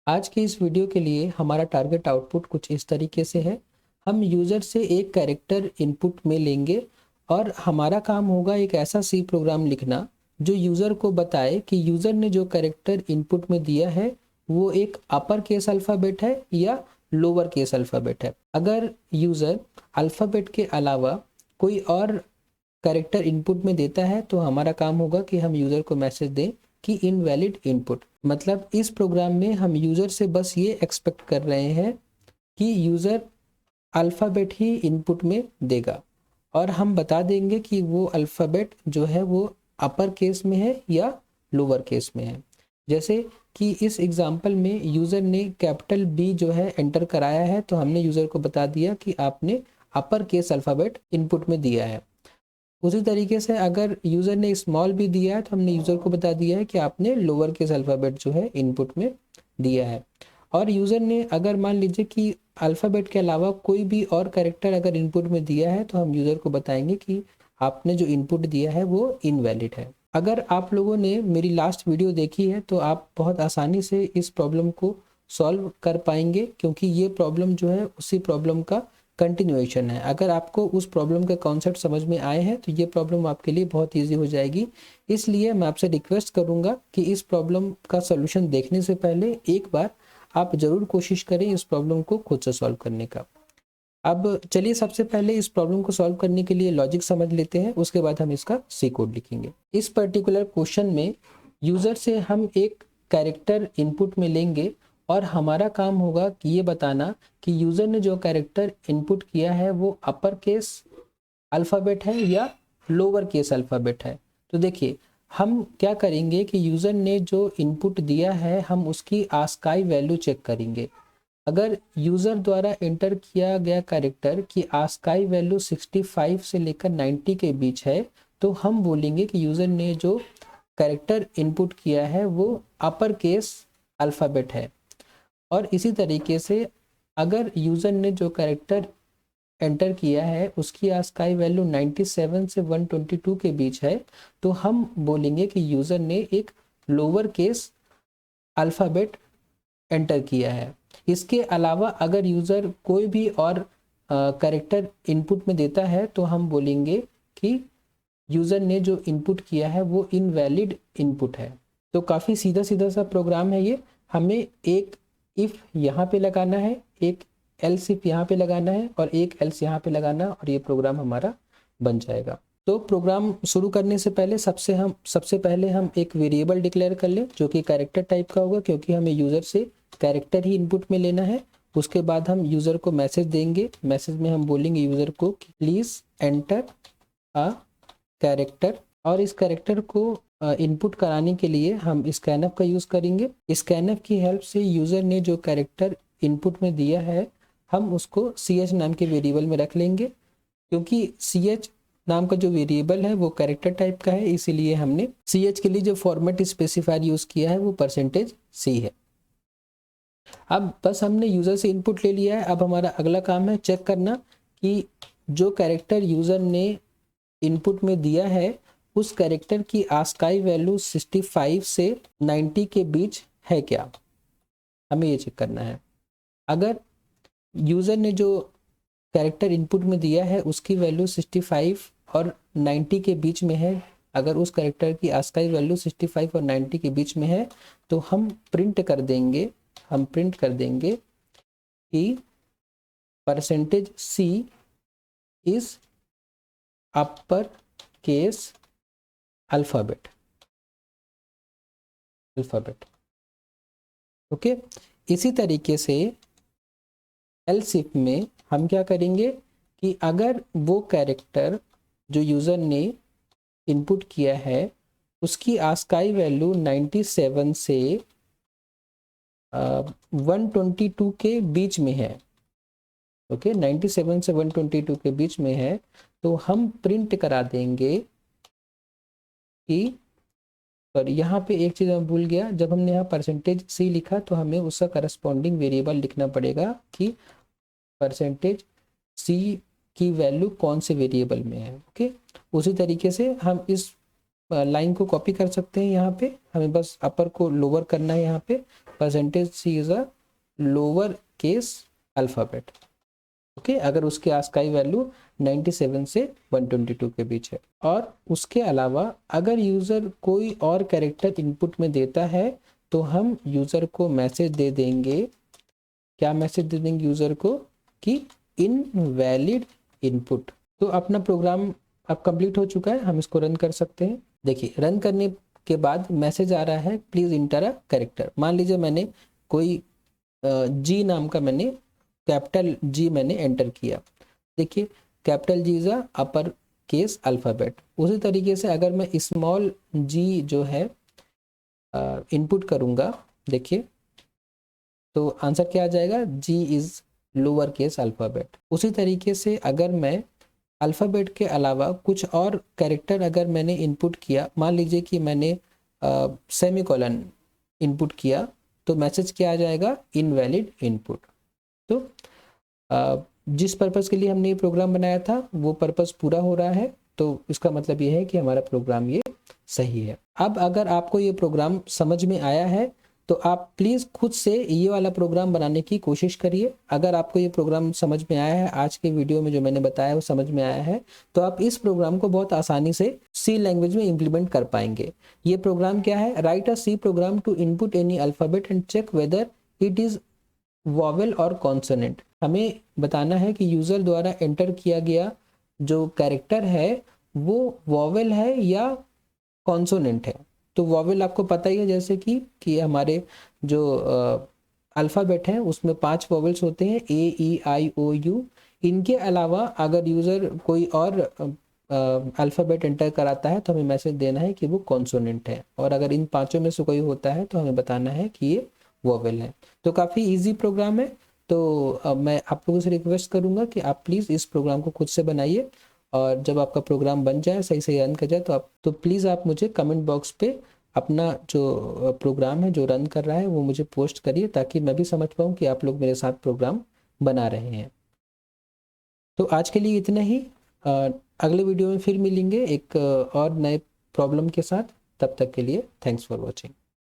आज के इस वीडियो के लिए हमारा टारगेट आउटपुट कुछ इस तरीके से है। हम यूज़र से एक कैरेक्टर इनपुट में लेंगे और हमारा काम होगा एक ऐसा सी प्रोग्राम लिखना जो यूज़र को बताए कि यूज़र ने जो कैरेक्टर इनपुट में दिया है वो एक अपर केस अल्फ़ाबेट है या लोअर केस अल्फ़ाबेट है। अगर यूज़र अल्फ़ाबेट के अलावा कोई और कैरेक्टर इनपुट में देता है तो हमारा काम होगा कि हम यूज़र को मैसेज दें कि इनवैलिड इनपुट। मतलब इस प्रोग्राम में हम यूज़र से बस ये एक्सपेक्ट कर रहे हैं कि यूज़र अल्फ़ाबेट ही इनपुट में देगा और हम बता देंगे कि वो अल्फ़ाबेट जो है वो अपर केस में है या लोअर केस में है। जैसे कि इस एग्जांपल में यूज़र ने कैपिटल बी जो है एंटर कराया है तो हमने यूज़र को बता दिया कि आपने अपर केस अल्फ़ाबेट इनपुट में दिया है। उसी तरीके से अगर यूज़र ने स्मॉल भी दिया है तो हमने यूज़र को बता दिया है कि आपने लोअर केस अल्फ़ाबेट जो है इनपुट में दिया है। और यूज़र ने अगर मान लीजिए कि अल्फ़ाबेट के अलावा कोई भी और कैरेक्टर अगर इनपुट में दिया है तो हम यूज़र को बताएंगे कि आपने जो इनपुट दिया है वो इनवैलिड है। अगर आप लोगों ने मेरी लास्ट वीडियो देखी है तो आप बहुत आसानी से इस प्रॉब्लम को सॉल्व कर पाएंगे, क्योंकि ये प्रॉब्लम जो है उसी प्रॉब्लम का कंटिन्यूएशन है। अगर आपको उस प्रॉब्लम के कॉन्सेप्ट समझ में आए हैं तो ये प्रॉब्लम आपके लिए बहुत ईजी हो जाएगी। इसलिए मैं आपसे रिक्वेस्ट करूंगा कि इस प्रॉब्लम का सॉल्यूशन देखने से पहले एक बार आप ज़रूर कोशिश करें इस प्रॉब्लम को खुद से सॉल्व करने का। अब चलिए सबसे पहले इस प्रॉब्लम को सॉल्व करने के लिए लॉजिक समझ लेते हैं, उसके बाद हम इसका सी कोड लिखेंगे। इस पर्टिकुलर क्वेश्चन में यूज़र से हम एक कैरेक्टर इनपुट में लेंगे और हमारा काम होगा कि ये बताना कि यूज़र ने जो कैरेक्टर इनपुट किया है वो अपर केस अल्फ़ाबेट है या लोअर केस अल्फ़ाबेट है। तो देखिए हम क्या करेंगे कि यूज़र ने जो इनपुट दिया है हम उसकी आस्काई वैल्यू चेक करेंगे। अगर यूज़र द्वारा एंटर किया गया कैरेक्टर की आस्काई वैल्यू 65 से लेकर 90 के बीच है तो हम बोलेंगे कि यूज़र ने जो कैरेक्टर इनपुट किया है वो अपर केस अल्फ़ाबेट है। और इसी तरीके से अगर यूज़र ने जो कैरेक्टर एंटर किया है उसकी आस्काई वैल्यू 97 से 122 के बीच है तो हम बोलेंगे कि यूज़र ने एक लोअर केस अल्फ़ाबेट एंटर किया है। इसके अलावा अगर यूज़र कोई भी और कैरेक्टर इनपुट में देता है तो हम बोलेंगे कि यूज़र ने जो इनपुट किया है वो इनवैलिड इनपुट है। तो काफ़ी सीधा सीधा सा प्रोग्राम है ये। हमें एक इफ़ यहाँ पे लगाना है, एक एल्स इफ यहाँ पे लगाना है और एक एल्स यहाँ पे लगाना और ये प्रोग्राम हमारा बन जाएगा। तो प्रोग्राम शुरू करने से पहले सबसे पहले हम एक वेरिएबल डिक्लेयर कर लें जो कि कैरेक्टर टाइप का होगा, क्योंकि हमें यूज़र से कैरेक्टर ही इनपुट में लेना है। उसके बाद हम यूज़र को मैसेज देंगे। मैसेज में हम बोलेंगे यूज़र को प्लीज़ एंटर अ कैरेक्टर, और इस कैरेक्टर को इनपुट कराने के लिए हम स्कैनफ का यूज़ करेंगे। स्कैनफ की हेल्प से यूज़र ने जो कैरेक्टर इनपुट में दिया है हम उसको ch नाम के वेरिएबल में रख लेंगे। क्योंकि ch नाम का जो वेरिएबल है वो कैरेक्टर टाइप का है, इसीलिए हमने ch के लिए जो फॉर्मेट स्पेसिफायर यूज़ किया है वो %c है। अब बस हमने यूज़र से इनपुट ले लिया है। अब हमारा अगला काम है चेक करना कि जो कैरेक्टर यूज़र ने इनपुट में दिया है उस कैरेक्टर की आस्काई वैल्यू 65 से 90 के बीच है क्या, हमें ये चेक करना है। अगर यूज़र ने जो कैरेक्टर इनपुट में दिया है उसकी वैल्यू 65 और 90 के बीच में है, अगर उस कैरेक्टर की आस्काई वैल्यू 65 और 90 के बीच में है तो हम प्रिंट कर देंगे कि %c is upper case alphabet. Okay. इसी तरीके से एल्स इफ में हम क्या करेंगे कि अगर वो कैरेक्टर जो यूज़र ने इनपुट किया है उसकी आस्काई वैल्यू 97 से 122 के बीच में है, ओके 97 से 122 के बीच में है, तो हम प्रिंट करा देंगे कि, पर यहाँ पे एक चीज़ मैं भूल गया, जब हमने यहाँ %c लिखा तो हमें उसका करस्पॉन्डिंग वेरिएबल लिखना पड़ेगा कि %c की वैल्यू कौन से वेरिएबल में है। ओके, उसी तरीके से हम इस लाइन को कॉपी कर सकते हैं। यहाँ पे हमें बस अपर को लोअर करना है यहाँ पे, %c is a lower case alphabet. Okay, अगर उसके आस का वैल्यू 97 से 122 के बीच है। और उसके अलावा अगर यूज़र कोई और कैरेक्टर इनपुट में देता है तो हम यूज़र को मैसेज दे देंगे, क्या मैसेज दे देंगे यूज़र को, कि इनवैलिड इनपुट। तो अपना प्रोग्राम अब कंप्लीट हो चुका है, हम इसको रन कर सकते हैं। देखिए, रन करने के बाद मैसेज आ रहा है प्लीज़ इंटर अ कैरेक्टर। मान लीजिए मैंने कोई जी नाम का मैंने कैपिटल जी मैंने एंटर किया। देखिए, capital G is a upper case alphabet. उसी तरीके से अगर मैं स्मॉल जी जो है इनपुट करूँगा, देखिए तो आंसर क्या आ जाएगा, जी इज़ लोअर केस अल्फ़ाबेट। उसी तरीके से अगर मैं अल्फ़ाबेट के अलावा कुछ और कैरेक्टर अगर मैंने इनपुट किया, मान लीजिए कि मैंने सेमीकोलन इनपुट किया, तो मैसेज क्या आ जाएगा, इनवैलिड इनपुट। तो जिस पर्पज़ के लिए हमने ये प्रोग्राम बनाया था वो पर्पज़ पूरा हो रहा है, तो इसका मतलब ये है कि हमारा प्रोग्राम ये सही है। अब अगर आपको ये प्रोग्राम समझ में आया है तो आप प्लीज़ खुद से ये वाला प्रोग्राम बनाने की कोशिश करिए। अगर आपको ये प्रोग्राम समझ में आया है, आज के वीडियो में जो मैंने बताया वो समझ में आया है, तो आप इस प्रोग्राम को बहुत आसानी से सी लैंग्वेज में इम्प्लीमेंट कर पाएंगे। ये प्रोग्राम क्या है, write a C program to input any alphabet and check whether it is vowel और कॉन्सोनेंट। हमें बताना है कि यूज़र द्वारा एंटर किया गया जो कैरेक्टर है वो वॉवेल है या कॉन्सोनेंट है। तो वॉवेल आपको पता ही है, जैसे कि हमारे जो अल्फ़ाबेट हैं उसमें 5 वॉवेल्स होते हैं, A E I O U। इनके अलावा अगर यूज़र कोई और अल्फ़ाबेट एंटर कराता है तो हमें मैसेज देना है कि वो कॉन्सोनेंट है, और अगर इन पांचों में से कोई होता है तो हमें बताना है कि ये वॉवेल है। तो काफ़ी इजी प्रोग्राम है। तो मैं आप लोगों से रिक्वेस्ट करूँगा कि आप प्लीज़ इस प्रोग्राम को खुद से बनाइए, और जब आपका प्रोग्राम बन जाए, सही से रन कर जाए, तो प्लीज़ आप मुझे कमेंट बॉक्स पे अपना जो प्रोग्राम है जो रन कर रहा है वो मुझे पोस्ट करिए, ताकि मैं भी समझ पाऊँ कि आप लोग मेरे साथ प्रोग्राम बना रहे हैं। तो आज के लिए इतना ही। अगले वीडियो में फिर मिलेंगे एक और नए प्रॉब्लम के साथ। तब तक के लिए थैंक्स फॉर वॉचिंग।